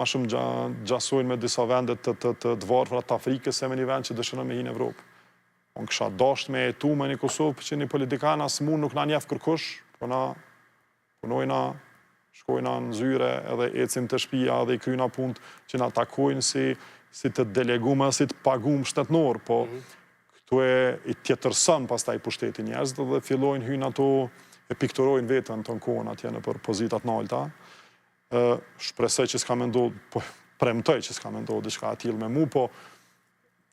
ma shumë gjasojnë me disa vendet të dvarfra të Afrikës se me një vend që dëshiron me hinë Evropë. Unë kësha dasht me jetu me një Kosovë që një politikan as mund nuk na njef kërkush, po na punojna, shkojna në zyre edhe ecim të shtëpia edhe i kryna punë që na takojnë si të delegume, si të pagum shtetnor, po këtu i tjetërson pastaj pushteti njerëzit dhe fillojnë hynë ato e pikturojnë vetën të në kohën atje në për pozitat nalta. Shpresoj që s'ka me ndodhë, po premtoj që s'ka me ndodhë diçka atil me mu, po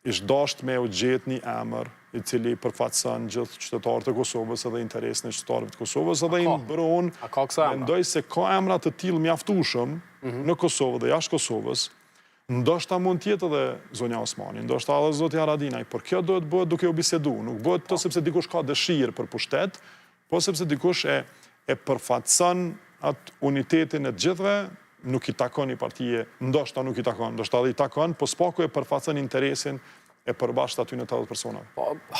ish dasht me u gjetë një emër i cili përfatësën gjithë qytetarët e Kosovës edhe interesin e qytetarëve të Kosovës edhe i mbron, mendoj se ka emra të tillë mjaftueshëm në Kosovë dhe jashtë Kosovës, ndoshta mund tjetë edhe zonja Osmani, ndoshta edhe zotja Haradinaj, por kjo duhet bëhet duke u bisedu, nuk bëhet të sepse dikush ka dëshirë për pushtet, po sepse dikush e përfatësën atë unitetin e gjithve, nuk i takon një partije, ndoshta nuk i takon, ndoshta edhe i takon, po s'paku e përfatësën interesin e përbashkët aty në 80 personave.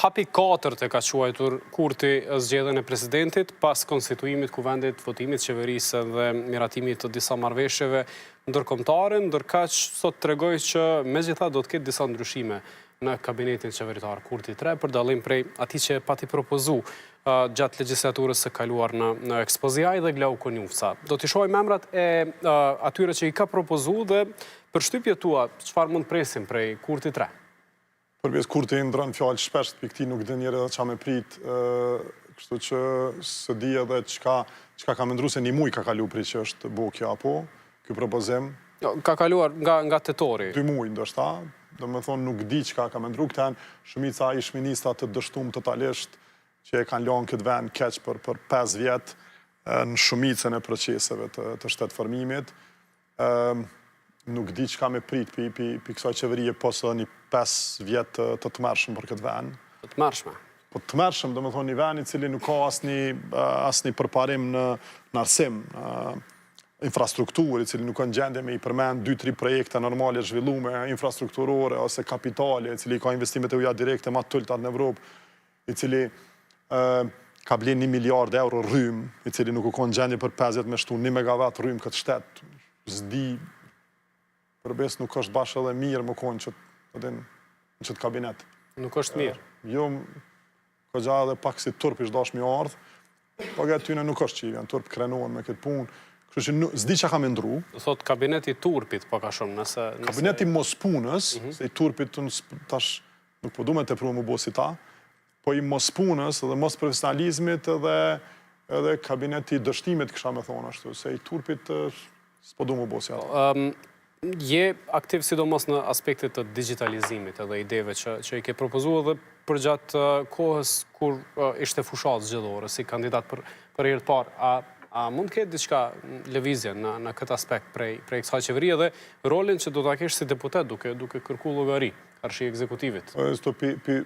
Hapi 4 e ka quajtur Kurti zgjedhjen e presidentit pas konstituimit kuvendit, votimit qeverisë dhe miratimit të disa marrëveshjeve ndërkombëtare, ndërkaq sot tregoj që megjithatë do të ketë disa ndryshime në kabinetin qeveritar Kurti 3 për dallim prej atij që pati propozu gjatë legjislaturës së kaluar në Ekspozjaj dhe Glau Konjufca. Do t'i shohim emrat e atyre që i ka propozu dhe për shtypjet tua, çfarë mund presim prej Kurti 3? Përpjes Kurti ndron fjalë shpesh, për këti nuk dhe njëre dhe qa me prit, kështu që së di edhe çka ka mendru se një muj ka kalu prit që është bukja, apo, kjo propozim. Ka kaluar nga tetori. 2 muj, ndoshta, do me thonë nuk di çka ka mendru këten, shumica ish-ministra të dështum totalisht, që e kanë lanë këtë vend keq për 5 vjetë në shumicën e proceseve të shtetëformimit. Nuk di çka me prit për kësaj qeverie posë një 5 vjetë të mërshëm për këtë vend. Të mërshme? Po të mërshëm, do me thonë një vend i cili nuk ka asni përparim në arsim, infrastrukturë, i cili nuk kanë gjendje me i përmend 2-3 projekte normale zhvillume, infrastrukturore ose kapitale, i cili ka investimet e uja direkte ma tulltat në Evropë, i cili ka blen 1 miliard euro rrym, i cili nuk u kanë gjendje për 50 me shtu 1 megawatt rrym këtë shtet. Zdi, përbes nuk është bashkë edhe mirë më konë në qëtë kabinet. Nuk është mirë? Jo, ka gja edhe pak si turp ishtë dash mi ardhë, po gëtë tyne nuk është që i vjen, turp krenohen me këtë punë, kështu që zdi që ka me ndru. Thot kabineti turpit, po ka shumë, nëse... Kabineti mos punës, se i turpit tash nuk po du me të pru më bo si ta, po i mos punës edhe mos profesionalizmit edhe kabineti dështimit kësha me thonë ashtu, se i turpit s'po du më bo si ata. Je aktiv sidomos në aspektet të digitalizimit edhe ideve që i ke propozuar dhe për gjatë kohës kur ishte fushat zgjedhore si kandidat për herë të parë. A mund ketë diçka lëvizje në këtë aspekt prej kësaj qeverie dhe rolin që do ta kesh si deputet duke kërku llogari arshi ekzekutivit?